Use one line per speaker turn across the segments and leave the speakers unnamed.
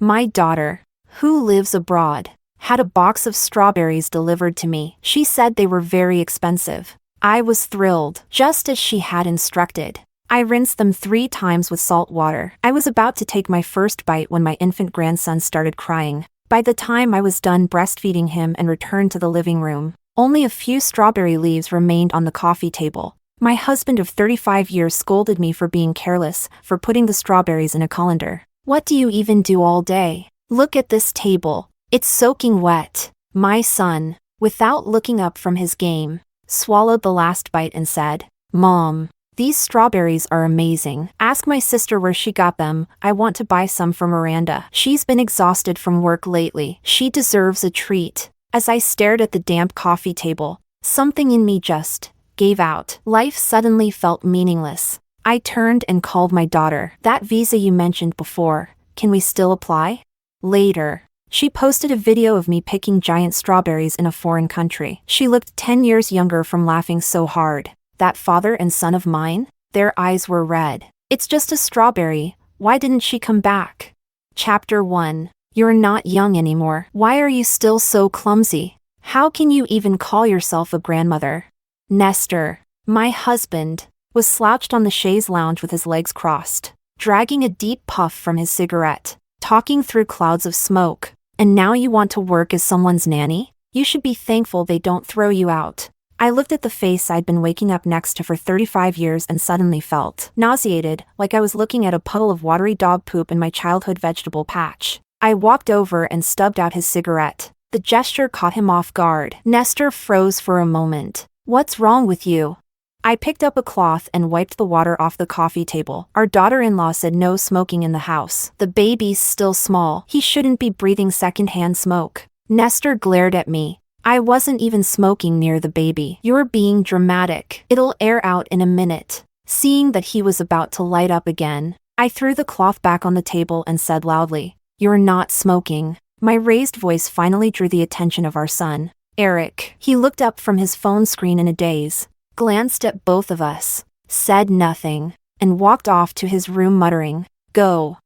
My daughter, who lives abroad, had a box of strawberries delivered to me. She said they were very expensive. I was thrilled, just as she had instructed. I rinsed them 3 times with salt water. I was about to take my first bite when my infant grandson started crying. By the time I was done breastfeeding him and returned to the living room, only a few strawberry leaves remained on the coffee table. My husband of 35 years scolded me for being careless, for putting the strawberries in a colander. What do you even do all day? Look at this table. It's soaking wet. My son, without looking up from his game, swallowed the last bite and said, "Mom, these strawberries are amazing. Ask my sister where she got them. I want to buy some for Miranda. She's been exhausted from work lately. She deserves a treat." As I stared at the damp coffee table, something in me just gave out. Life suddenly felt meaningless. I turned and called my daughter. "That visa you mentioned before, can we still apply?" Later, she posted a video of me picking giant strawberries in a foreign country. She looked 10 years younger from laughing so hard. That father and son of mine? Their eyes were red. "It's just a strawberry. Why didn't she come back?" Chapter 1. You're not young anymore. Why are you still so clumsy? How can you even call yourself a grandmother? Nestor, my husband, was slouched on the chaise lounge with his legs crossed, dragging a deep puff from his cigarette, talking through clouds of smoke. "And now you want to work as someone's nanny? You should be thankful they don't throw you out." I looked at the face I'd been waking up next to for 35 years and suddenly felt nauseated, like I was looking at a puddle of watery dog poop in my childhood vegetable patch. I walked over and stubbed out his cigarette. The gesture caught him off guard. Nestor froze for a moment. "What's wrong with you?" I picked up a cloth and wiped the water off the coffee table. Our daughter-in-law said no smoking in the house. The baby's still small. He shouldn't be breathing secondhand smoke. Nestor glared at me. I wasn't even smoking near the baby. "You're being dramatic. It'll air out in a minute." Seeing that he was about to light up again, I threw the cloth back on the table and said loudly, "You're not smoking." My raised voice finally drew the attention of our son, Eric. He looked up from his phone screen in a daze, glanced at both of us, said nothing, and walked off to his room muttering, Go,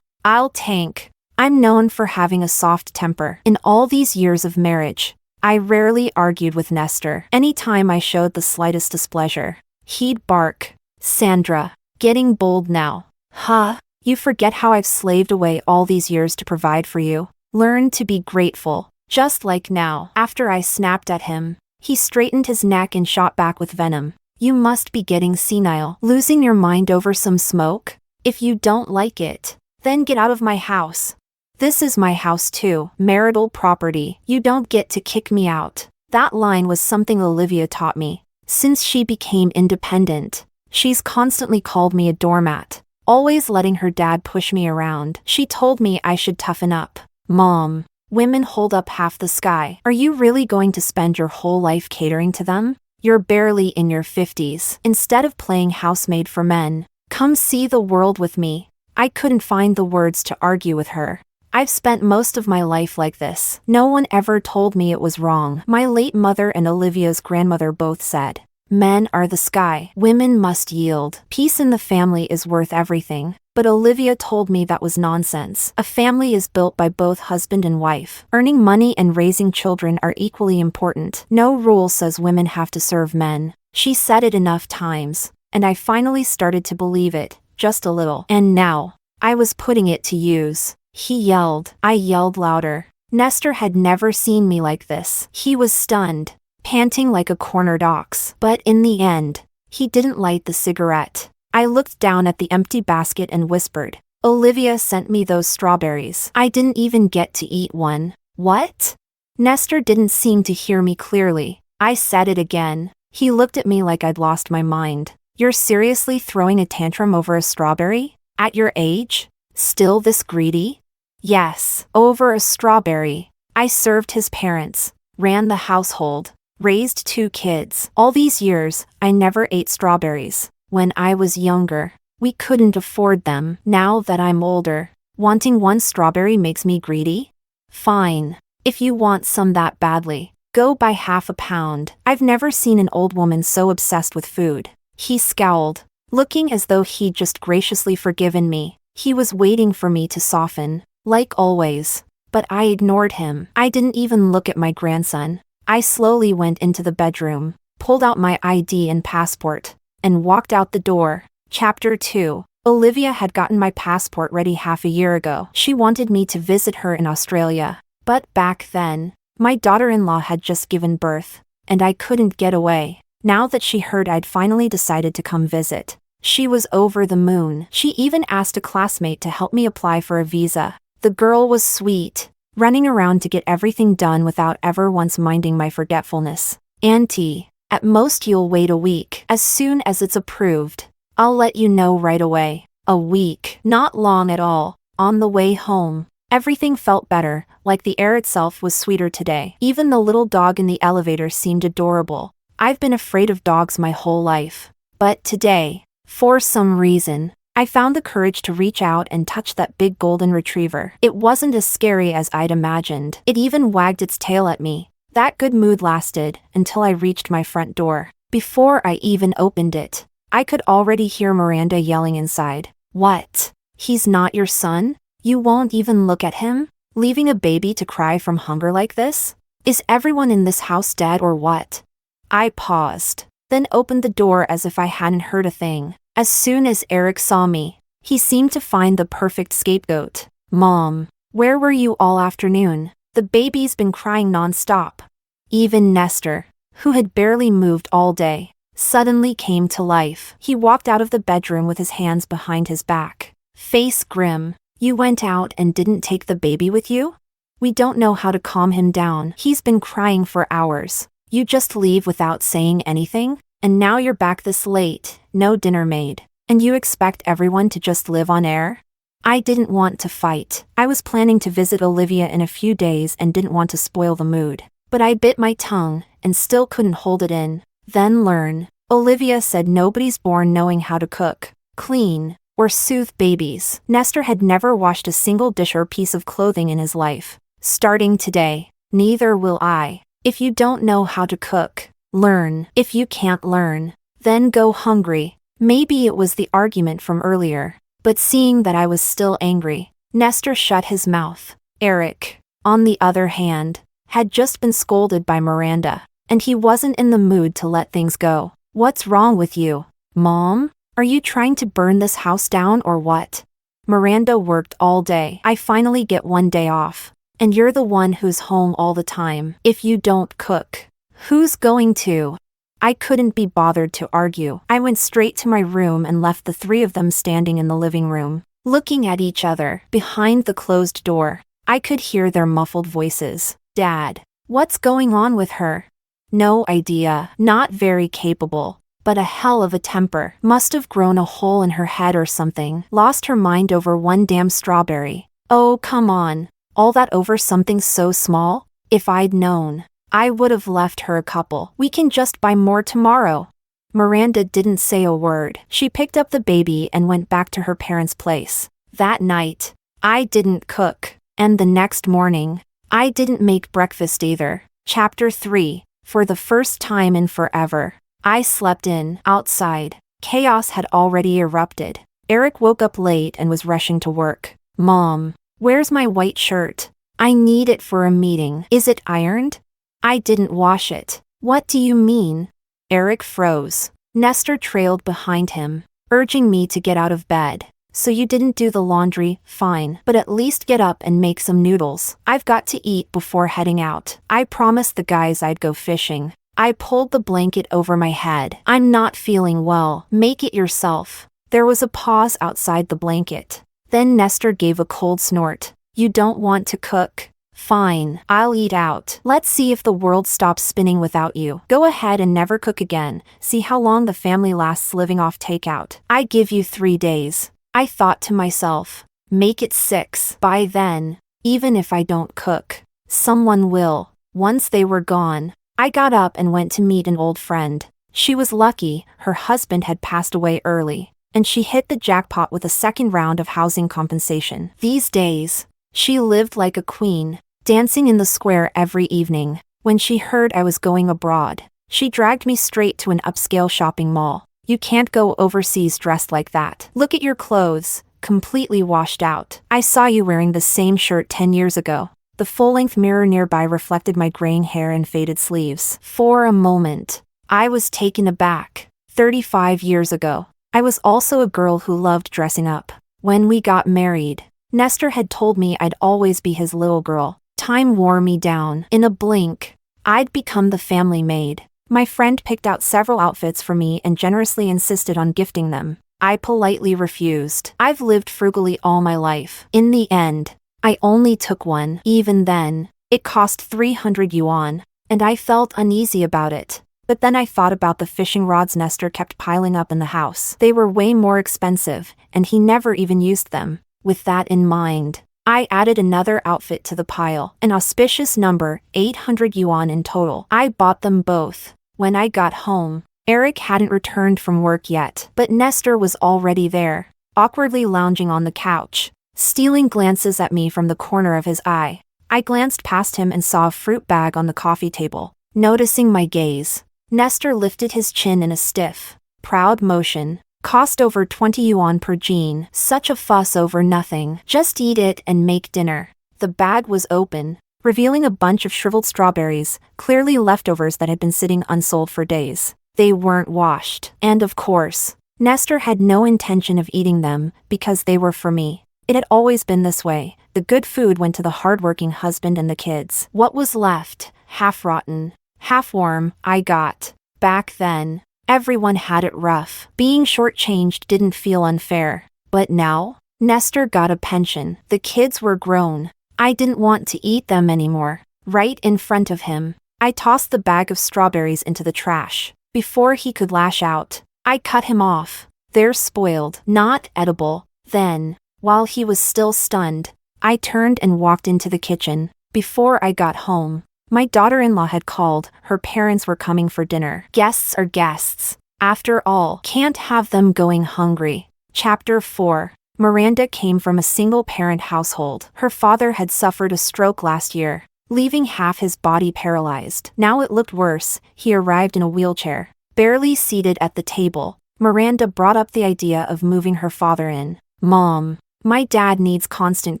I'll tank." I'm known for having a soft temper. In all these years of marriage, I rarely argued with Nestor. Anytime I showed the slightest displeasure, he'd bark. "Sandra, getting bold now. Huh? You forget how I've slaved away all these years to provide for you. Learn to be grateful." Just like now. After I snapped at him, he straightened his neck and shot back with venom. "You must be getting senile. Losing your mind over some smoke? If you don't like it, then get out of my house. This is my house too, marital property. You don't get to kick me out." That line was something Olivia taught me. Since she became independent, she's constantly called me a doormat, always letting her dad push me around. She told me I should toughen up. "Mom, women hold up half the sky. Are you really going to spend your whole life catering to them? You're barely in your 50s. Instead of playing housemaid for men, come see the world with me." I couldn't find the words to argue with her. I've spent most of my life like this. No one ever told me it was wrong. My late mother and Olivia's grandmother both said, "Men are the sky. Women must yield. Peace in the family is worth everything." But Olivia told me that was nonsense. A family is built by both husband and wife. Earning money and raising children are equally important. No rule says women have to serve men. She said it enough times, and I finally started to believe it, just a little. And now, I was putting it to use. He yelled. I yelled louder. Nestor had never seen me like this. He was stunned, panting like a cornered ox. But in the end, he didn't light the cigarette. I looked down at the empty basket and whispered, "Olivia sent me those strawberries. I didn't even get to eat one." "What?" Nestor didn't seem to hear me clearly. I said it again. He looked at me like I'd lost my mind. "You're seriously throwing a tantrum over a strawberry? At your age? Still this greedy?" "Yes, over a strawberry. I served his parents, ran the household, raised 2 kids. All these years, I never ate strawberries. When I was younger, we couldn't afford them. Now that I'm older, wanting one strawberry makes me greedy? Fine. If you want some that badly, go buy half a pound." I've never seen an old woman so obsessed with food. He scowled, looking as though he'd just graciously forgiven me. He was waiting for me to soften. Like always. But I ignored him. I didn't even look at my grandson. I slowly went into the bedroom, pulled out my ID and passport, and walked out the door. Chapter 2. Olivia had gotten my passport ready half a year ago. She wanted me to visit her in Australia. But back then, my daughter-in-law had just given birth, and I couldn't get away. Now that she heard I'd finally decided to come visit, she was over the moon. She even asked a classmate to help me apply for a visa. The girl was sweet, running around to get everything done without ever once minding my forgetfulness. Auntie, at most you'll wait a week. As soon as it's approved, I'll let you know right away. A week. Not long at all. On the way home, everything felt better, like the air itself was sweeter today. Even the little dog in the elevator seemed adorable. I've been afraid of dogs my whole life. But today, for some reason, I found the courage to reach out and touch that big golden retriever. It wasn't as scary as I'd imagined. It even wagged its tail at me. That good mood lasted until I reached my front door. Before I even opened it, I could already hear Miranda yelling inside. What? He's not your son? You won't even look at him? Leaving a baby to cry from hunger like this? Is everyone in this house dead or what? I paused, then opened the door as if I hadn't heard a thing. As soon as Eric saw me, he seemed to find the perfect scapegoat. Mom, where were you all afternoon? The baby's been crying non-stop. Even Nestor, who had barely moved all day, suddenly came to life. He walked out of the bedroom with his hands behind his back, face grim. You went out and didn't take the baby with you? We don't know how to calm him down. He's been crying for hours. You just leave without saying anything? And now you're back this late, no dinner made, and you expect everyone to just live on air? I didn't want to fight. I was planning to visit Olivia in a few days and didn't want to spoil the mood. But I bit my tongue and still couldn't hold it in. Then learn. Olivia said nobody's born knowing how to cook, clean, or soothe babies. Nestor had never washed a single dish or piece of clothing in his life. Starting today, neither will I. If you don't know how to cook, learn. If you can't learn, then go hungry. Maybe it was the argument from earlier, but seeing that I was still angry, Nestor shut his mouth. Eric, on the other hand, had just been scolded by Miranda, and he wasn't in the mood to let things go. What's wrong with you, Mom? Are you trying to burn this house down or what? Miranda worked all day. I finally get one day off, and you're the one who's home all the time. If you don't cook, who's going to? I couldn't be bothered to argue. I went straight to my room and left the three of them standing in the living room, looking at each other. Behind the closed door, I could hear their muffled voices. Dad, what's going on with her? No idea. Not very capable, but a hell of a temper. Must have grown a hole in her head or something. Lost her mind over one damn strawberry. Oh, come on. All that over something so small? If I'd known, I would have left her a couple. We can just buy more tomorrow. Miranda didn't say a word. She picked up the baby and went back to her parents' place. That night, I didn't cook. And the next morning, I didn't make breakfast either. Chapter 3. For the first time in forever, I slept in. Outside, chaos had already erupted. Eric woke up late and was rushing to work. Mom, where's my white shirt? I need it for a meeting. Is it ironed? I didn't wash it. What do you mean? Eric froze. Nestor trailed behind him, urging me to get out of bed. So you didn't do the laundry? Fine, but at least get up and make some noodles. I've got to eat before heading out. I promised the guys I'd go fishing. I pulled the blanket over my head. I'm not feeling well. Make it yourself. There was a pause outside the blanket. Then Nestor gave a cold snort. You don't want to cook? Fine, I'll eat out. Let's see if the world stops spinning without you. Go ahead and never cook again. See how long the family lasts living off takeout. I give you 3 days. I thought to myself, make it 6. By then, even if I don't cook, someone will. Once they were gone, I got up and went to meet an old friend. She was lucky, her husband had passed away early, and she hit the jackpot with a second round of housing compensation. These days, she lived like a queen, dancing in the square every evening. When she heard I was going abroad, she dragged me straight to an upscale shopping mall. You can't go overseas dressed like that. Look at your clothes. completely washed out. I saw you wearing the same shirt 10 years ago. The full-length mirror nearby reflected my graying hair and faded sleeves. For a moment, I was taken aback. 35 years ago, I was also a girl who loved dressing up. When we got married, Nestor had told me I'd always be his little girl. Time wore me down. In a blink, I'd become the family maid. My friend picked out several outfits for me and generously insisted on gifting them. I politely refused. I've lived frugally all my life. In the end, I only took one. Even then, it cost 300 yuan, and I felt uneasy about it. But then I thought about the fishing rods Nestor kept piling up in the house. They were way more expensive, and he never even used them. With that in mind, I added another outfit to the pile, an auspicious number, 800 yuan in total. I bought them both. When I got home, Eric hadn't returned from work yet, but Nestor was already there, awkwardly lounging on the couch, stealing glances at me from the corner of his eye. I glanced past him and saw a fruit bag on the coffee table. Noticing my gaze, Nestor lifted his chin in a stiff, proud motion. Cost over 20 yuan per jean. Such a fuss over nothing. Just eat it and make dinner. The bag was open, revealing a bunch of shriveled strawberries, clearly leftovers that had been sitting unsold for days. They weren't washed. And of course, Nestor had no intention of eating them because they were for me. It had always been this way. The good food went to the hard-working husband and the kids. What was left, half rotten, half warm, I got. Back then, everyone had it rough. Being shortchanged didn't feel unfair. But now, Nestor got a pension. The kids were grown. I didn't want to eat them anymore. Right in front of him, I tossed the bag of strawberries into the trash. Before he could lash out, I cut him off. They're spoiled, not edible. Then, while he was still stunned, I turned and walked into the kitchen. Before I got home, my daughter-in-law had called. Her parents were coming for dinner. Guests are guests. After all, can't have them going hungry. Chapter 4. Miranda came from a single-parent household. Her father had suffered a stroke last year, leaving half his body paralyzed. Now it looked worse. He arrived in a wheelchair. Barely seated at the table, Miranda brought up the idea of moving her father in. Mom, my dad needs constant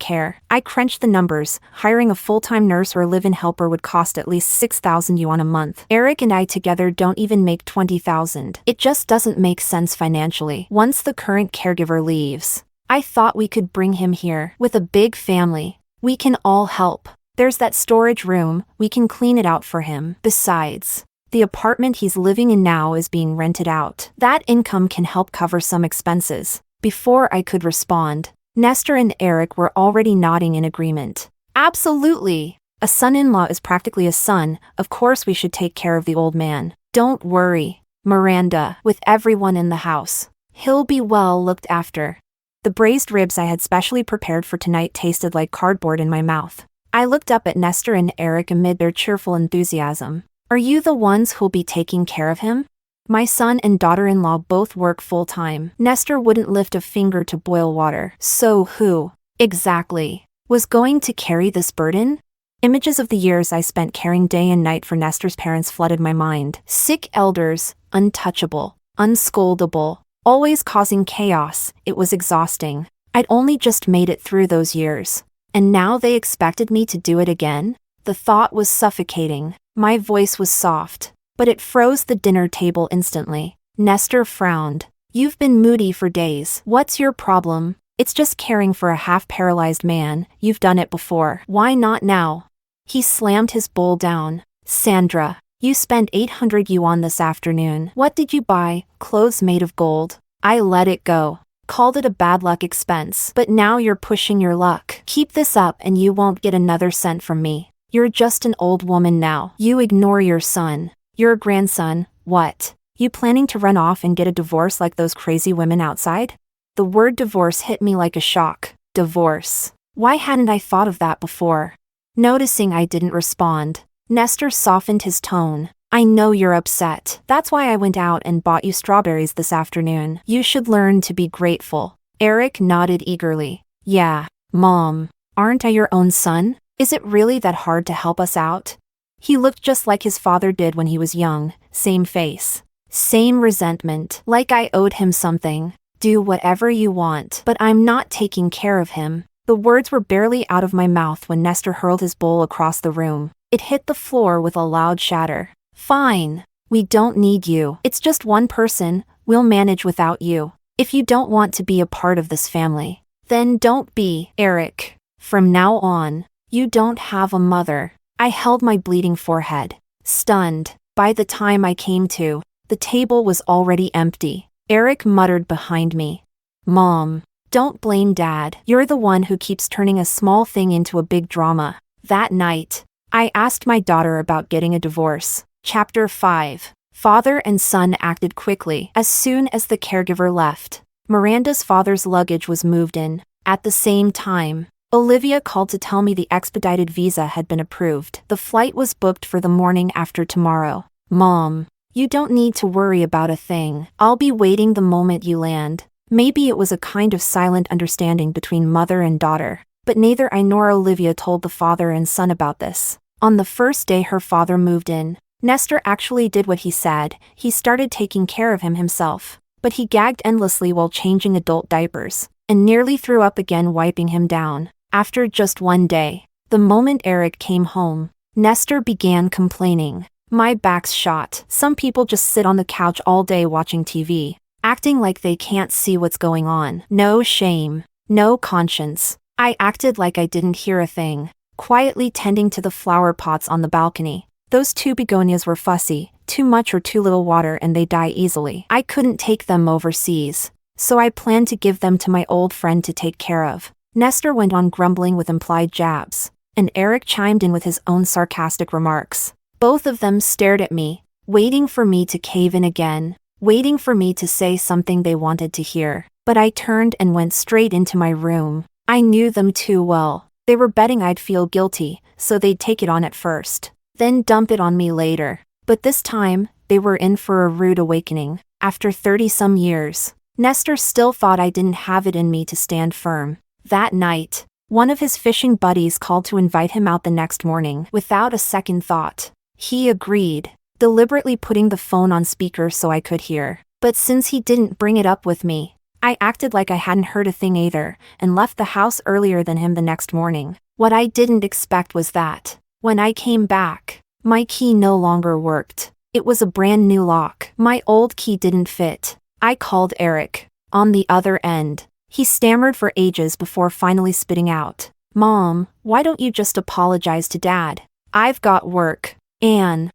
care. I crunched the numbers. Hiring a full-time nurse or a live-in helper would cost at least 6,000 yuan a month. Eric and I together don't even make 20,000. It just doesn't make sense financially. Once the current caregiver leaves, I thought we could bring him here. With a big family, we can all help. There's that storage room, we can clean it out for him. Besides, the apartment he's living in now is being rented out. That income can help cover some expenses. Before I could respond, Nestor and Eric were already nodding in agreement. Absolutely! A son-in-law is practically a son. Of course we should take care of the old man. Don't worry, Miranda, with everyone in the house. He'll be well looked after. The braised ribs I had specially prepared for tonight tasted like cardboard in my mouth. I looked up at Nestor and Eric amid their cheerful enthusiasm. Are you the ones who'll be taking care of him? My son and daughter-in-law both work full-time. Nestor wouldn't lift a finger to boil water. So who, exactly, was going to carry this burden? Images of the years I spent caring day and night for Nestor's parents flooded my mind. Sick elders, untouchable, unscoldable, always causing chaos. It was exhausting. I'd only just made it through those years. And now they expected me to do it again? The thought was suffocating. My voice was soft, but it froze the dinner table instantly. Nestor frowned. You've been moody for days. What's your problem? It's just caring for a half-paralyzed man. You've done it before. Why not now? He slammed his bowl down. Sandra, you spent 800 yuan this afternoon. What did you buy? Clothes made of gold. I let it go. Called it a bad luck expense. But now you're pushing your luck. Keep this up and you won't get another cent from me. You're just an old woman now. You ignore your son. Your grandson. What? You planning to run off and get a divorce like those crazy women outside? The word divorce hit me like a shock. Divorce. Why hadn't I thought of that before? Noticing I didn't respond, Nestor softened his tone. I know you're upset. That's why I went out and bought you strawberries this afternoon. You should learn to be grateful. Eric nodded eagerly. Yeah, Mom. Aren't I your own son? Is it really that hard to help us out? He looked just like his father did when he was young. Same face. Same resentment. Like I owed him something. Do whatever you want, but I'm not taking care of him. The words were barely out of my mouth when Nestor hurled his bowl across the room. It hit the floor with a loud shatter. Fine. We don't need you. It's just one person. We'll manage without you. If you don't want to be a part of this family, then don't be, Eric. From now on, you don't have a mother. I held my bleeding forehead, stunned. By the time I came to, the table was already empty. Eric muttered behind me. Mom, don't blame Dad. You're the one who keeps turning a small thing into a big drama. That night, I asked my daughter about getting a divorce. Chapter 5. Father and son acted quickly. As soon as the caregiver left, Miranda's father's luggage was moved in. At the same time, Olivia called to tell me the expedited visa had been approved. The flight was booked for the morning after tomorrow. Mom, you don't need to worry about a thing. I'll be waiting the moment you land. Maybe it was a kind of silent understanding between mother and daughter, but neither I nor Olivia told the father and son about this. On the first day her father moved in, Nestor actually did what he said. He started taking care of him himself, but he gagged endlessly while changing adult diapers, and nearly threw up again wiping him down. After just one day, the moment Eric came home, Nestor began complaining. My back's shot. Some people just sit on the couch all day watching TV, acting like they can't see what's going on. No shame, no conscience. I acted like I didn't hear a thing, quietly tending to the flower pots on the balcony. Those 2 begonias were fussy, too much or too little water and they die easily. I couldn't take them overseas, so I planned to give them to my old friend to take care of. Nestor went on grumbling with implied jabs, and Eric chimed in with his own sarcastic remarks. Both of them stared at me, waiting for me to cave in again, waiting for me to say something they wanted to hear. But I turned and went straight into my room. I knew them too well. They were betting I'd feel guilty, so they'd take it on at first, then dump it on me later. But this time, they were in for a rude awakening. After 30-some years, Nestor still thought I didn't have it in me to stand firm. That night, one of his fishing buddies called to invite him out the next morning. Without a second thought, he agreed, deliberately putting the phone on speaker so I could hear. But since he didn't bring it up with me, I acted like I hadn't heard a thing either, and left the house earlier than him the next morning. What I didn't expect was that, when I came back, my key no longer worked. It was a brand new lock. My old key didn't fit. I called Eric. On the other end, he stammered for ages before finally spitting out, Mom, why don't you just apologize to Dad? I've got work. Anne.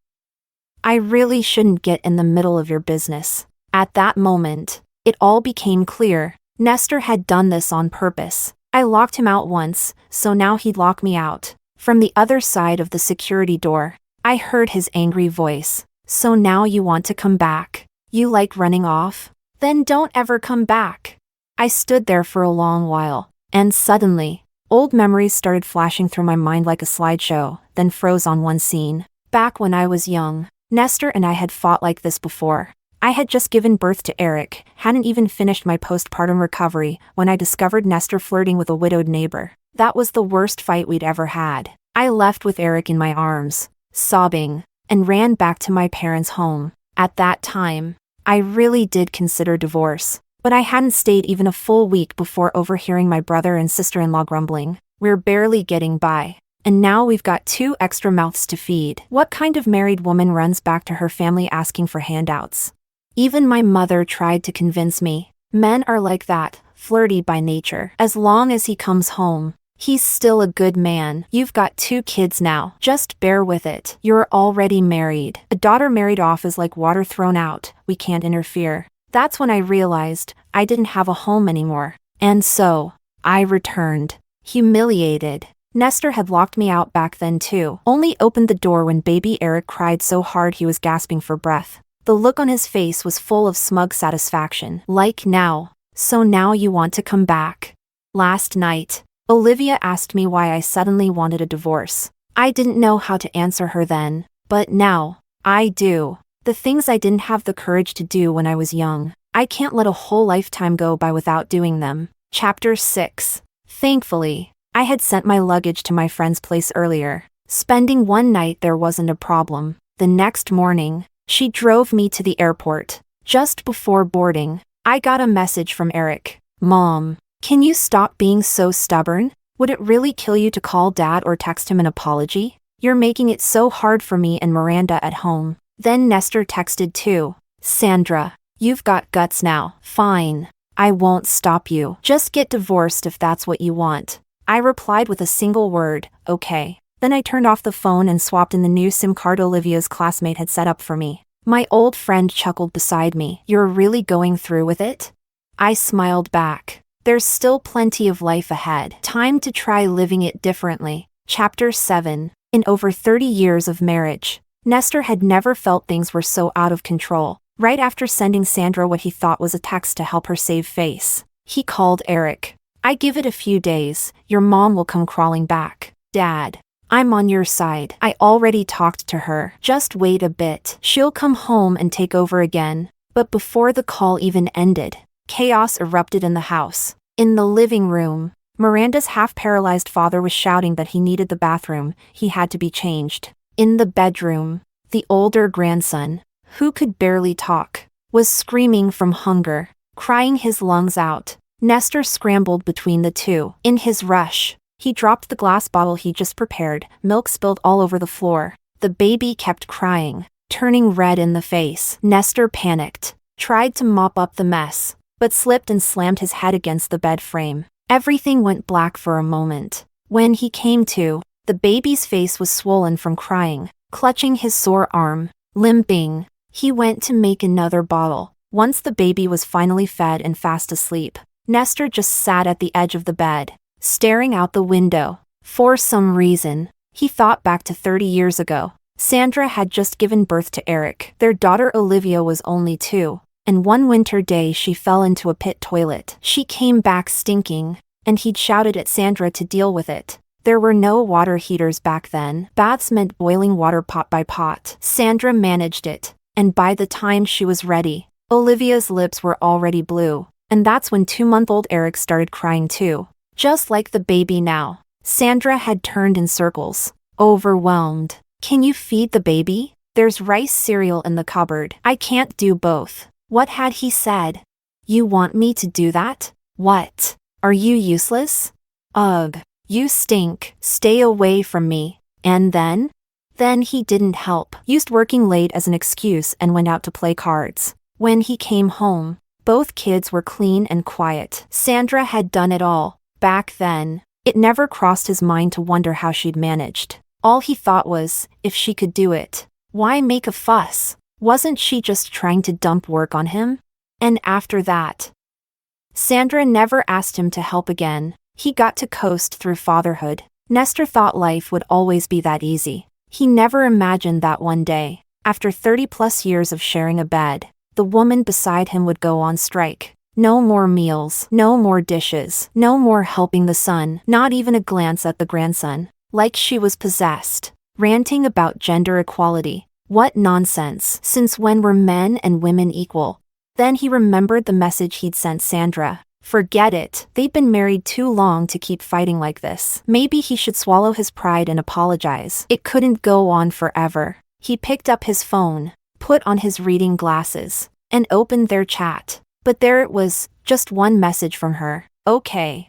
I really shouldn't get in the middle of your business. At that moment, it all became clear. Nestor had done this on purpose. I locked him out once, so now he'd lock me out. From the other side of the security door, I heard his angry voice. So now you want to come back? You like running off? Then don't ever come back. I stood there for a long while, and suddenly, old memories started flashing through my mind like a slideshow, then froze on one scene. Back when I was young, Nestor and I had fought like this before. I had just given birth to Eric, hadn't even finished my postpartum recovery, when I discovered Nestor flirting with a widowed neighbor. That was the worst fight we'd ever had. I left with Eric in my arms, sobbing, and ran back to my parents' home. At that time, I really did consider divorce, but I hadn't stayed even a full week before overhearing my brother and sister-in-law grumbling. We're barely getting by, and now we've got 2 extra mouths to feed. What kind of married woman runs back to her family asking for handouts? Even my mother tried to convince me. Men are like that, flirty by nature. As long as he comes home, he's still a good man. You've got 2 kids now. Just bear with it. You're already married. A daughter married off is like water thrown out. We can't interfere. That's when I realized I didn't have a home anymore. And so, I returned. Humiliated. Nestor had locked me out back then too. Only opened the door when baby Eric cried so hard he was gasping for breath. The look on his face was full of smug satisfaction. Like now. So now you want to come back. Last night, Olivia asked me why I suddenly wanted a divorce. I didn't know how to answer her then, but now, I do. The things I didn't have the courage to do when I was young, I can't let a whole lifetime go by without doing them. Chapter 6. Thankfully, I had sent my luggage to my friend's place earlier. Spending one night there wasn't a problem. The next morning, she drove me to the airport. Just before boarding, I got a message from Eric. Mom, can you stop being so stubborn? Would it really kill you to call Dad or text him an apology? You're making it so hard for me and Miranda at home. Then Nestor texted too. Sandra, you've got guts now. Fine. I won't stop you. Just get divorced if that's what you want. I replied with a single word, okay. Then I turned off the phone and swapped in the new SIM card Olivia's classmate had set up for me. My old friend chuckled beside me. You're really going through with it? I smiled back. There's still plenty of life ahead. Time to try living it differently. Chapter 7. In over 30 years of marriage, Nestor had never felt things were so out of control. Right after sending Sandra what he thought was a text to help her save face, he called Eric. I give it a few days, your mom will come crawling back. Dad, I'm on your side. I already talked to her. Just wait a bit. She'll come home and take over again. But before the call even ended, chaos erupted in the house. In the living room, Miranda's half-paralyzed father was shouting that he needed the bathroom, he had to be changed. In the bedroom, the older grandson, who could barely talk, was screaming from hunger, crying his lungs out. Nestor scrambled between the two. In his rush, he dropped the glass bottle he just prepared, milk spilled all over the floor. The baby kept crying, turning red in the face. Nestor panicked, tried to mop up the mess, but slipped and slammed his head against the bed frame. Everything went black for a moment. When he came to, the baby's face was swollen from crying, clutching his sore arm, limping. He went to make another bottle. Once the baby was finally fed and fast asleep, Nestor just sat at the edge of the bed, staring out the window. For some reason, he thought back to 30 years ago. Sandra had just given birth to Eric. Their daughter Olivia was only 2, and one winter day she fell into a pit toilet. She came back stinking, and he'd shouted at Sandra to deal with it. There were no water heaters back then. Baths meant boiling water pot by pot. Sandra managed it, and by the time she was ready, Olivia's lips were already blue. And that's when 2-month-old Eric started crying too. Just like the baby now, Sandra had turned in circles, overwhelmed. Can you feed the baby? There's rice cereal in the cupboard. I can't do both. What had he said? You want me to do that? What? Are you useless? Ugh. You stink. Stay away from me. And then? Then he didn't help. Used working late as an excuse and went out to play cards. When he came home, both kids were clean and quiet. Sandra had done it all. Back then, it never crossed his mind to wonder how she'd managed. All he thought was, if she could do it, why make a fuss? Wasn't she just trying to dump work on him? And after that, Sandra never asked him to help again. He got to coast through fatherhood. Nestor thought life would always be that easy. He never imagined that one day, after 30+ years of sharing a bed, the woman beside him would go on strike. No more meals, no more dishes, no more helping the son, not even a glance at the grandson. Like she was possessed, ranting about gender equality. What nonsense. Since when were men and women equal? Then he remembered the message he'd sent Sandra. Forget it. They'd been married too long to keep fighting like this. Maybe he should swallow his pride and apologize. It couldn't go on forever. He picked up his phone, put on his reading glasses, and opened their chat. But there it was, just one message from her. Okay,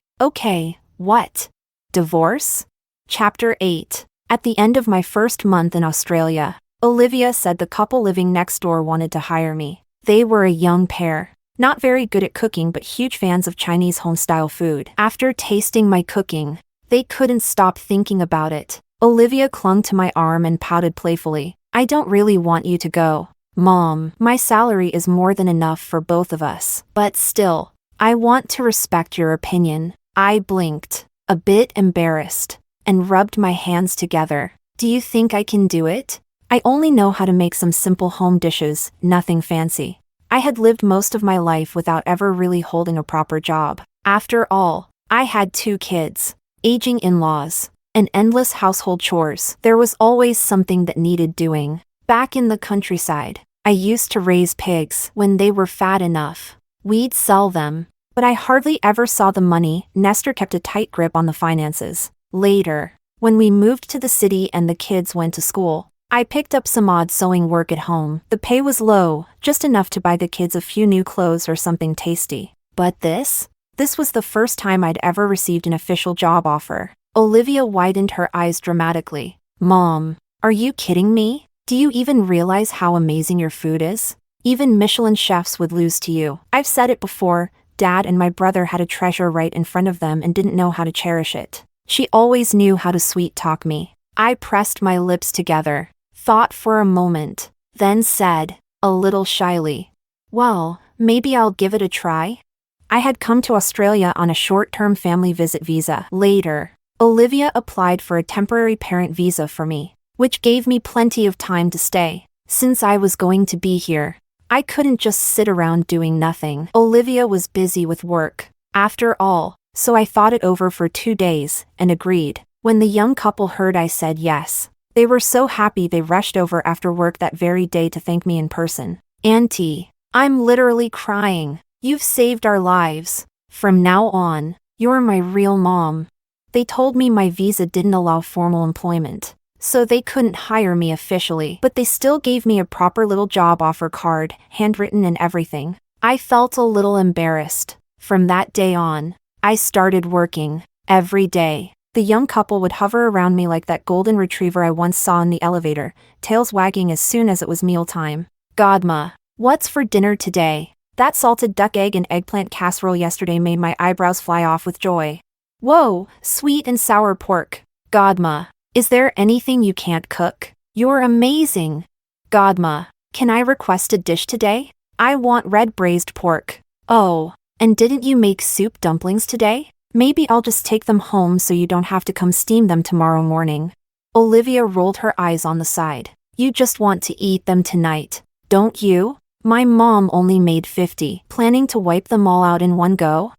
what? Divorce? Chapter 8. At the end of my first month in Australia, Olivia said the couple living next door wanted to hire me. They were a young pair, not very good at cooking but huge fans of Chinese home-style food. After tasting my cooking, they couldn't stop thinking about it. Olivia clung to my arm and pouted playfully. I don't really want you to go, Mom. My salary is more than enough for both of us. But still, I want to respect your opinion. I blinked, a bit embarrassed, and rubbed my hands together. Do you think I can do it? I only know how to make some simple home dishes, nothing fancy. I had lived most of my life without ever really holding a proper job. After all, I had 2 kids, aging in-laws, and endless household chores. There was always something that needed doing. Back in the countryside, I used to raise pigs. When they were fat enough, we'd sell them. But I hardly ever saw the money. Nestor kept a tight grip on the finances. Later, when we moved to the city and the kids went to school, I picked up some odd sewing work at home. The pay was low, just enough to buy the kids a few new clothes or something tasty. But this was the first time I'd ever received an official job offer. Olivia widened her eyes dramatically. Mom, are you kidding me? Do you even realize how amazing your food is? Even Michelin chefs would lose to you. I've said it before, Dad and my brother had a treasure right in front of them and didn't know how to cherish it. She always knew how to sweet-talk me. I pressed my lips together, thought for a moment, then said, a little shyly, well, maybe I'll give it a try. I had come to Australia on a short-term family visit visa. Later, Olivia applied for a temporary parent visa for me, which gave me plenty of time to stay. Since I was going to be here, I couldn't just sit around doing nothing. Olivia was busy with work, after all, so I thought it over for 2 days, and agreed. When the young couple heard I said yes, they were so happy they rushed over after work that very day to thank me in person. Auntie, I'm literally crying. You've saved our lives. From now on, you're my real mom. They told me my visa didn't allow formal employment, so they couldn't hire me officially, but they still gave me a proper little job offer card, handwritten and everything. I felt a little embarrassed. From that day on, I started working. Every day, the young couple would hover around me like that golden retriever I once saw in the elevator, tails wagging as soon as it was mealtime. Godma, what's for dinner today? That salted duck egg and eggplant casserole yesterday made my eyebrows fly off with joy. Whoa, sweet and sour pork. Godma, is there anything you can't cook? You're amazing. Godma, can I request a dish today? I want red braised pork. Oh, and didn't you make soup dumplings today? Maybe I'll just take them home so you don't have to come steam them tomorrow morning. Olivia rolled her eyes on the side. You just want to eat them tonight, don't you? My mom only made 50, planning to wipe them all out in one go.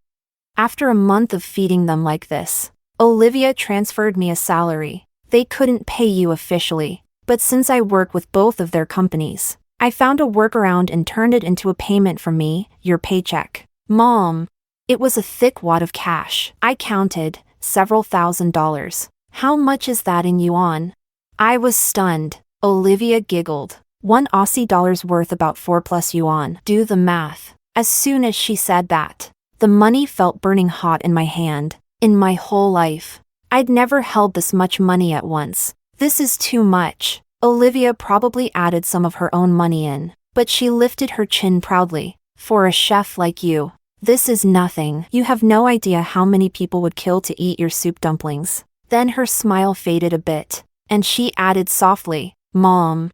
After a month of feeding them like this, Olivia transferred me a salary. They couldn't pay you officially, but since I work with both of their companies, I found a workaround and turned it into a payment from me, your paycheck. Mom, it was a thick wad of cash. I counted, several $1,000s. How much is that in yuan? I was stunned. Olivia giggled. 1 Aussie dollar's worth about 4+ yuan. Do the math. As soon as she said that, the money felt burning hot in my hand. In my whole life, I'd never held this much money at once. This is too much. Olivia probably added some of her own money in, but she lifted her chin proudly. For a chef like you, this is nothing. You have no idea how many people would kill to eat your soup dumplings. Then her smile faded a bit, and she added softly, Mom.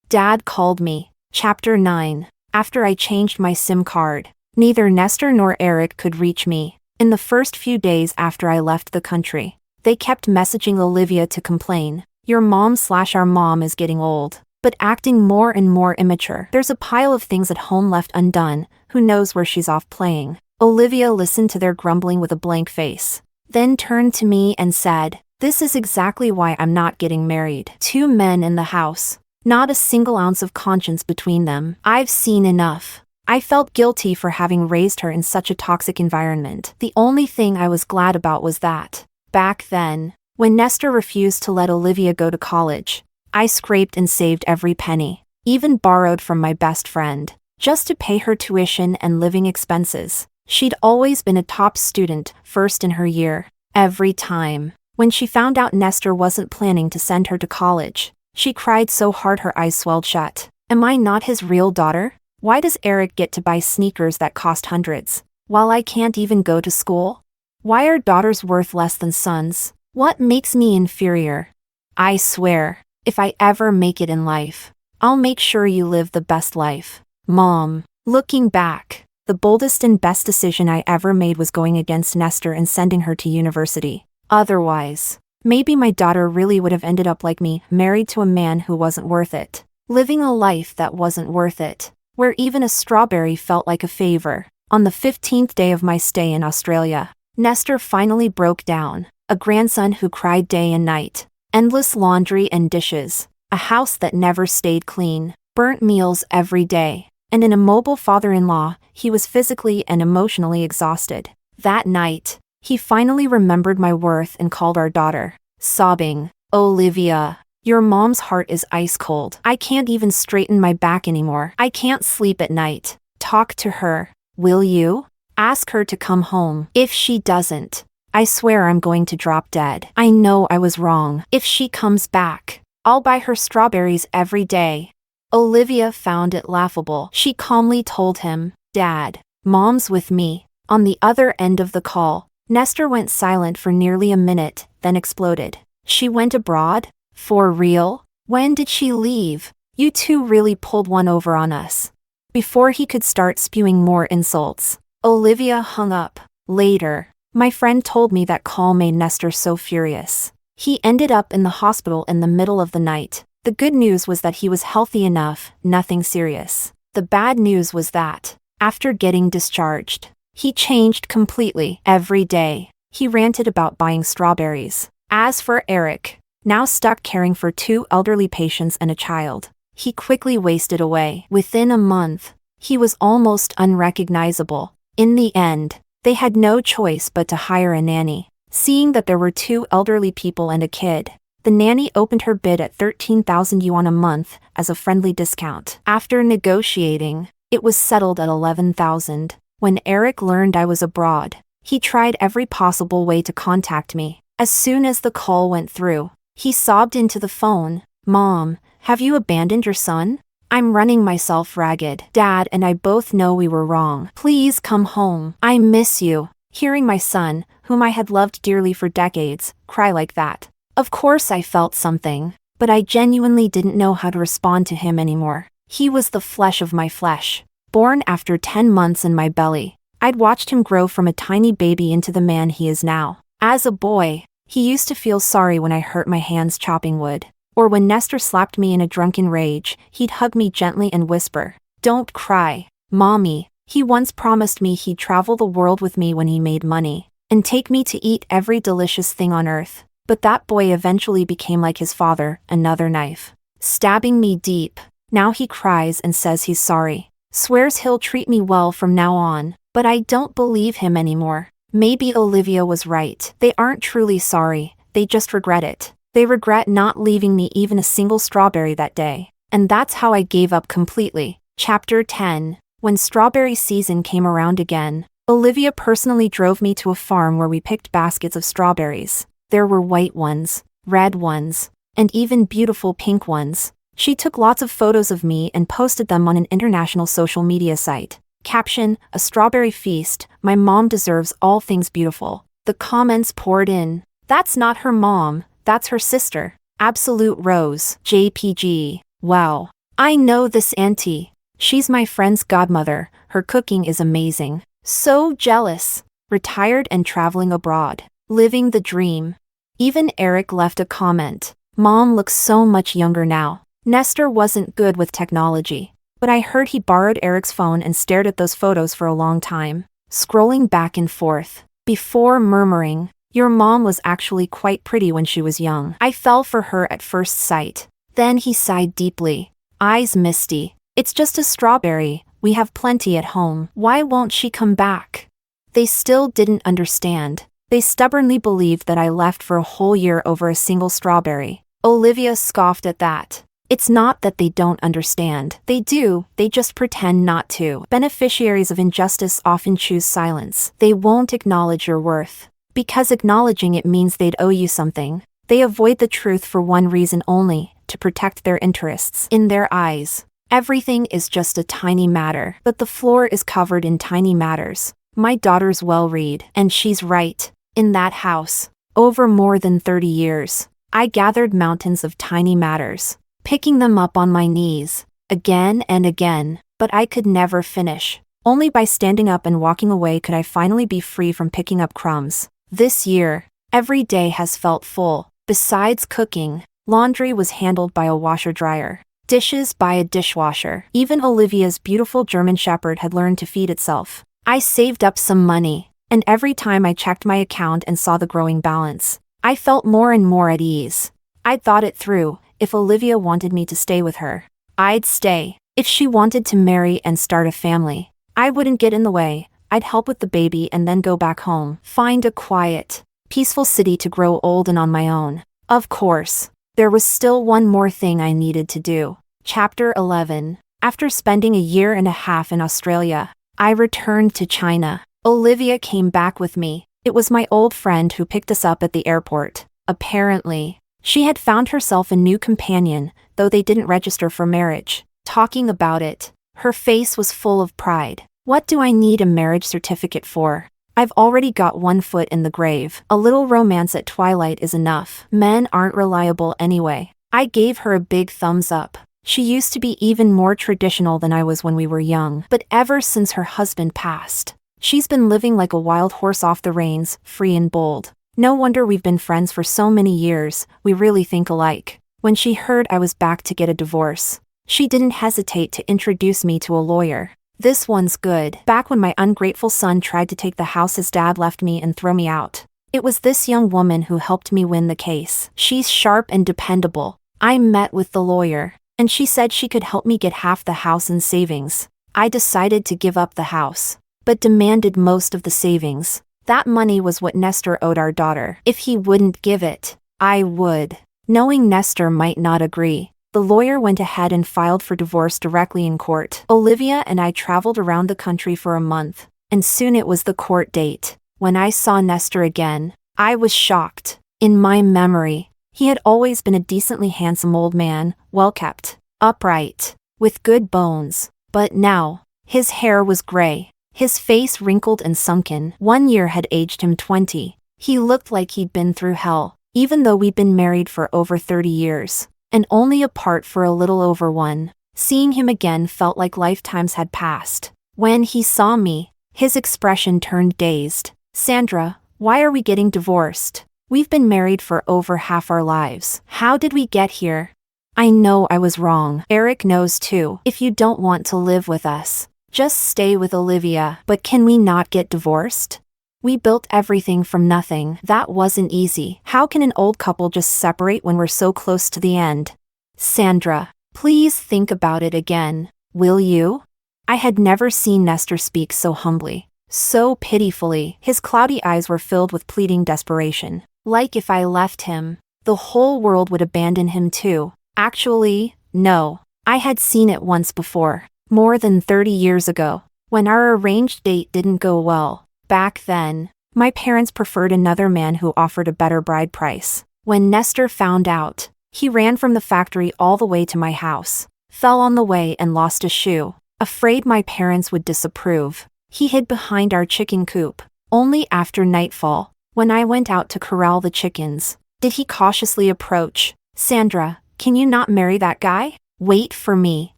Dad called me. Chapter 9. After I changed my SIM card, neither Nestor nor Eric could reach me. In the first few days after I left the country, they kept messaging Olivia to complain. Your mom/our mom is getting old, but acting more and more immature. There's a pile of things at home left undone. Who knows where she's off playing? Olivia listened to their grumbling with a blank face, then turned to me and said, this is exactly why I'm not getting married. 2 men in the house. Not a single ounce of conscience between them. I've seen enough. I felt guilty for having raised her in such a toxic environment. The only thing I was glad about was that, back then, when Nestor refused to let Olivia go to college, I scraped and saved every penny, even borrowed from my best friend, just to pay her tuition and living expenses. She'd always been a top student, first in her year. Every time, when she found out Nestor wasn't planning to send her to college, she cried so hard her eyes swelled shut. Am I not his real daughter? Why does Eric get to buy sneakers that cost hundreds, while I can't even go to school? Why are daughters worth less than sons? What makes me inferior? I swear, if I ever make it in life, I'll make sure you live the best life. Mom, looking back, the boldest and best decision I ever made was going against Nestor and sending her to university. Otherwise, maybe my daughter really would have ended up like me, married to a man who wasn't worth it, living a life that wasn't worth it, where even a strawberry felt like a favor. On the 15th day of my stay in Australia, Nestor finally broke down, a grandson who cried day and night, endless laundry and dishes, a house that never stayed clean, burnt meals every day, and an immobile father-in-law. He was physically and emotionally exhausted. That night, he finally remembered my worth and called our daughter, sobbing, Olivia, Your mom's heart is ice cold. I can't even straighten my back anymore. I can't sleep at night. Talk to her. Will you? Ask her to come home. If she doesn't, I swear I'm going to drop dead. I know I was wrong. If she comes back, I'll buy her strawberries every day. Olivia found it laughable. She calmly told him, Dad, Mom's with me. On the other end of the call, Nestor went silent for nearly a minute, then exploded. She went abroad? For real? When did she leave? You two really pulled one over on us. Before he could start spewing more insults, Olivia hung up. Later, my friend told me that call made Nestor so furious. He ended up in the hospital in the middle of the night. The good news was that he was healthy enough, nothing serious. The bad news was that, after getting discharged, he changed completely. Every day, he ranted about buying strawberries. As for Eric, now stuck caring for 2 elderly patients and a child, he quickly wasted away. Within a month, he was almost unrecognizable. In the end, they had no choice but to hire a nanny. Seeing that there were 2 elderly people and a kid, the nanny opened her bid at 13,000 yuan a month as a friendly discount. After negotiating, it was settled at 11,000. When Eric learned I was abroad, he tried every possible way to contact me. As soon as the call went through, he sobbed into the phone, Mom, have you abandoned your son? I'm running myself ragged. Dad and I both know we were wrong. Please come home. I miss you. Hearing my son, whom I had loved dearly for decades, cry like that. Of course I felt something, but I genuinely didn't know how to respond to him anymore. He was the flesh of my flesh. Born after 10 months in my belly, I'd watched him grow from a tiny baby into the man he is now. As a boy, he used to feel sorry when I hurt my hands chopping wood. Or when Nestor slapped me in a drunken rage, he'd hug me gently and whisper, Don't cry, Mommy. He once promised me he'd travel the world with me when he made money, and take me to eat every delicious thing on earth. But that boy eventually became like his father, another knife, stabbing me deep. Now he cries and says he's sorry. Swears he'll treat me well from now on, but I don't believe him anymore. Maybe Olivia was right. They aren't truly sorry, they just regret it. They regret not leaving me even a single strawberry that day. And that's how I gave up completely. Chapter 10. When strawberry season came around again, Olivia personally drove me to a farm where we picked baskets of strawberries. There were white ones, red ones, and even beautiful pink ones. She took lots of photos of me and posted them on an international social media site. Caption, a strawberry feast, my mom deserves all things beautiful. The comments poured in. That's not her mom, that's her sister. Absolute Rose, JPG. Wow. I know this auntie. She's my friend's godmother, her cooking is amazing. So jealous. Retired and traveling abroad. Living the dream. Even Eric left a comment. Mom looks so much younger now. Nestor wasn't good with technology, but I heard he borrowed Eric's phone and stared at those photos for a long time, scrolling back and forth, before murmuring, Your mom was actually quite pretty when she was young. I fell for her at first sight. Then he sighed deeply, eyes misty. It's just a strawberry, we have plenty at home. Why won't she come back? They still didn't understand. They stubbornly believed that I left for a whole year over a single strawberry. Olivia scoffed at that. It's not that they don't understand. They do, they just pretend not to. Beneficiaries of injustice often choose silence. They won't acknowledge your worth, because acknowledging it means they'd owe you something. They avoid the truth for one reason only, to protect their interests. In their eyes, everything is just a tiny matter, but the floor is covered in tiny matters. My daughter's well read, and she's right. In that house, over more than 30 years, I gathered mountains of tiny matters, picking them up on my knees, again and again, but I could never finish. Only by standing up and walking away could I finally be free from picking up crumbs. This year, every day has felt full. Besides cooking, laundry was handled by a washer-dryer, dishes by a dishwasher. Even Olivia's beautiful German Shepherd had learned to feed itself. I saved up some money, and every time I checked my account and saw the growing balance, I felt more and more at ease. I'd thought it through. If Olivia wanted me to stay with her, I'd stay. If she wanted to marry and start a family, I wouldn't get in the way. I'd help with the baby and then go back home. Find a quiet, peaceful city to grow old and on my own. Of course, There was still one more thing I needed to do. Chapter 11. After spending a year and a half in Australia, I returned to China. Olivia came back with me. It was my old friend who picked us up at the airport. Apparently, she had found herself a new companion, though they didn't register for marriage. Talking about it, her face was full of pride. What do I need a marriage certificate for? I've already got one foot in the grave. A little romance at twilight is enough. Men aren't reliable anyway. I gave her a big thumbs up. She used to be even more traditional than I was when we were young, but ever since her husband passed, she's been living like a wild horse off the reins, free and bold. No wonder we've been friends for so many years, we really think alike. When she heard I was back to get a divorce, she didn't hesitate to introduce me to a lawyer. This one's good. Back when my ungrateful son tried to take the house his dad left me and throw me out, it was this young woman who helped me win the case. She's sharp and dependable. I met with the lawyer, and she said she could help me get half the house in savings. I decided to give up the house, but demanded most of the savings. That money was what Nestor owed our daughter. If he wouldn't give it, I would. Knowing Nestor might not agree, the lawyer went ahead and filed for divorce directly in court. Olivia and I traveled around the country for a month, and soon it was the court date. When I saw Nestor again, I was shocked. In my memory, he had always been a decently handsome old man, well-kept, upright, with good bones. But now, his hair was gray, his face wrinkled and sunken. 1 year had aged him 20. He looked like he'd been through hell, even though we'd been married for over 30 years. And only apart for a little over one. Seeing him again felt like lifetimes had passed. When he saw me, his expression turned dazed. Sandra, why are we getting divorced? We've been married for over half our lives. How did we get here? I know I was wrong. Eric knows too. If you don't want to live with us, just stay with Olivia. But can we not get divorced? We built everything from nothing. That wasn't easy. How can an old couple just separate when we're so close to the end? Sandra, please think about it again. Will you? I had never seen Nestor speak so humbly, so pitifully. His cloudy eyes were filled with pleading desperation. Like if I left him, the whole world would abandon him too. Actually, no. I had seen it once before, more than 30 years ago, when our arranged date didn't go well. Back then, my parents preferred another man who offered a better bride price. When Nestor found out, he ran from the factory all the way to my house, fell on the way and lost a shoe. Afraid my parents would disapprove, he hid behind our chicken coop. Only after nightfall, when I went out to corral the chickens, did he cautiously approach. Sandra, can you not marry that guy? Wait for me.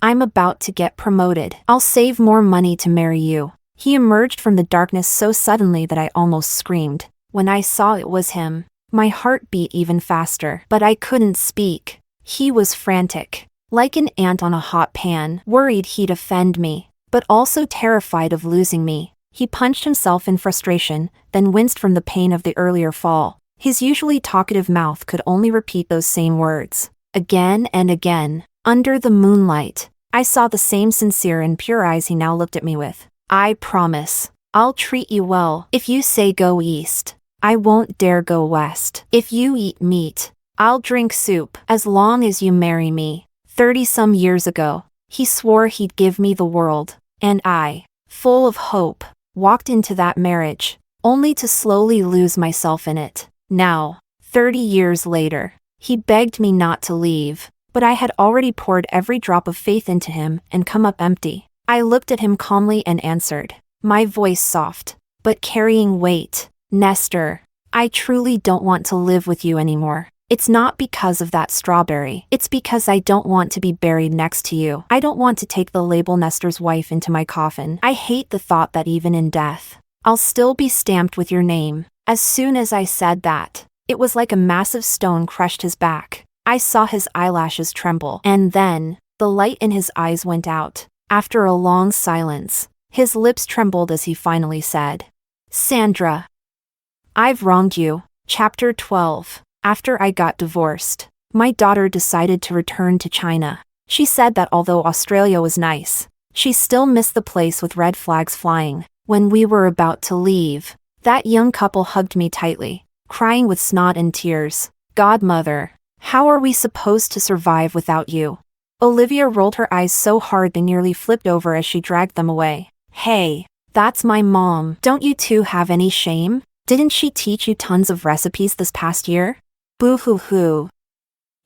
I'm about to get promoted. I'll save more money to marry you. He emerged from the darkness so suddenly that I almost screamed. When I saw it was him, my heart beat even faster. But I couldn't speak. He was frantic, like an ant on a hot pan, worried he'd offend me, but also terrified of losing me. He punched himself in frustration, then winced from the pain of the earlier fall. His usually talkative mouth could only repeat those same words, again and again. Under the moonlight, I saw the same sincere and pure eyes he now looked at me with. I promise, I'll treat you well. If you say go east, I won't dare go west. If you eat meat, I'll drink soup. As long as you marry me. 30-some years ago, he swore he'd give me the world, and I, full of hope, walked into that marriage, only to slowly lose myself in it. Now, 30 years later, he begged me not to leave, but I had already poured every drop of faith into him and come up empty. I looked at him calmly and answered, my voice soft, but carrying weight. Nestor, I truly don't want to live with you anymore. It's not because of that strawberry. It's because I don't want to be buried next to you. I don't want to take the label Nestor's wife into my coffin. I hate the thought that even in death, I'll still be stamped with your name. As soon as I said that, it was like a massive stone crushed his back. I saw his eyelashes tremble, and then, the light in his eyes went out. After a long silence, his lips trembled as he finally said, Sandra, I've wronged you. Chapter 12. After I got divorced, my daughter decided to return to China. She said that although Australia was nice, she still missed the place with red flags flying. When we were about to leave, that young couple hugged me tightly, crying with snot and tears. Godmother, How are we supposed to survive without you? Olivia rolled her eyes so hard they nearly flipped over as she dragged them away. Hey, that's my mom. Don't you two have any shame? Didn't she teach you tons of recipes this past year? Boo-hoo-hoo.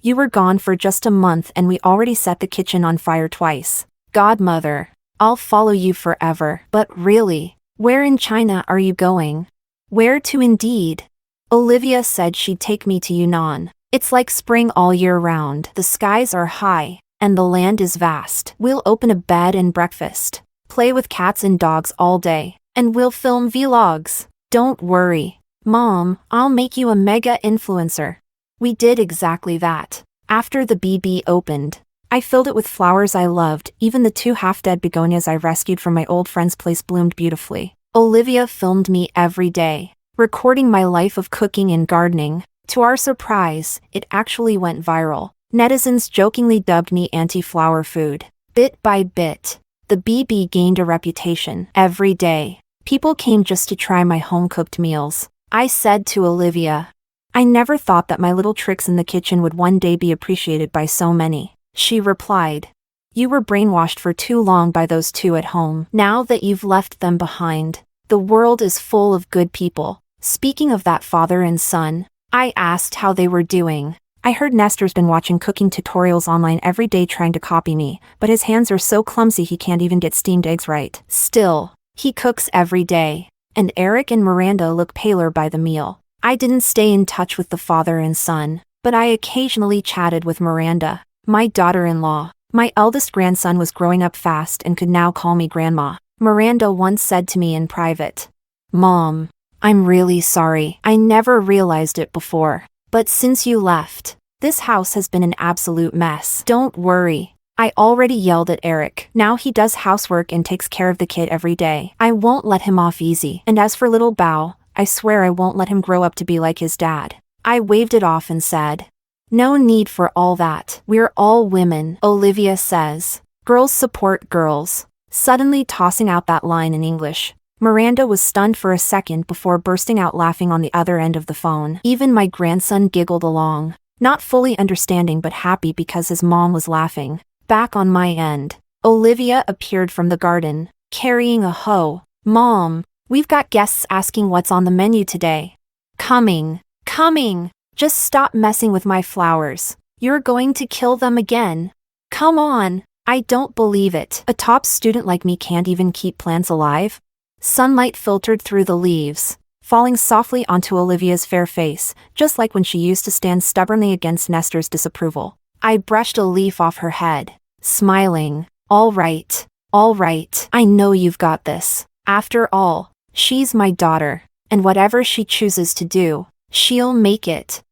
You were gone for just a month and we already set the kitchen on fire twice. Godmother, I'll follow you forever. But really, where in China are you going? Where to indeed? Olivia said she'd take me to Yunnan. It's like spring all year round. The skies are high, and the land is vast. We'll open a bed and breakfast, play with cats and dogs all day, and we'll film vlogs. Don't worry, Mom, I'll make you a mega influencer. We did exactly that. After the BB opened, I filled it with flowers I loved. Even the 2 half-dead begonias I rescued from my old friend's place bloomed beautifully. Olivia filmed me every day, recording my life of cooking and gardening. To our surprise, it actually went viral. Netizens jokingly dubbed me anti-flower food. Bit by bit, the BB gained a reputation. Every day, people came just to try my home-cooked meals. I said to Olivia, I never thought that my little tricks in the kitchen would one day be appreciated by so many. She replied, you were brainwashed for too long by those two at home. Now that you've left them behind, the world is full of good people. Speaking of that father and son, I asked how they were doing. I heard Nestor's been watching cooking tutorials online every day trying to copy me, but his hands are so clumsy he can't even get steamed eggs right. Still, he cooks every day, and Eric and Miranda look paler by the meal. I didn't stay in touch with the father and son, but I occasionally chatted with Miranda, my daughter-in-law. My eldest grandson was growing up fast and could now call me grandma. Miranda once said to me in private, Mom, I'm really sorry. I never realized it before. But since you left, this house has been an absolute mess. Don't worry. I already yelled at Eric. Now he does housework and takes care of the kid every day. I won't let him off easy. And as for little Bao, I swear I won't let him grow up to be like his dad. I waved it off and said, no need for all that. We're all women, Olivia says. Girls support girls. Suddenly tossing out that line in English. Miranda was stunned for a second before bursting out laughing on the other end of the phone. Even my grandson giggled along, not fully understanding but happy because his mom was laughing. Back on my end, Olivia appeared from the garden, carrying a hoe. Mom, we've got guests asking what's on the menu today. Coming. Just stop messing with my flowers. You're going to kill them again. Come on. I don't believe it. A top student like me can't even keep plants alive. Sunlight filtered through the leaves, falling softly onto Olivia's fair face, just like when she used to stand stubbornly against Nestor's disapproval. I brushed a leaf off her head, smiling. All right, I know you've got this. After all, she's my daughter, and whatever she chooses to do, she'll make it.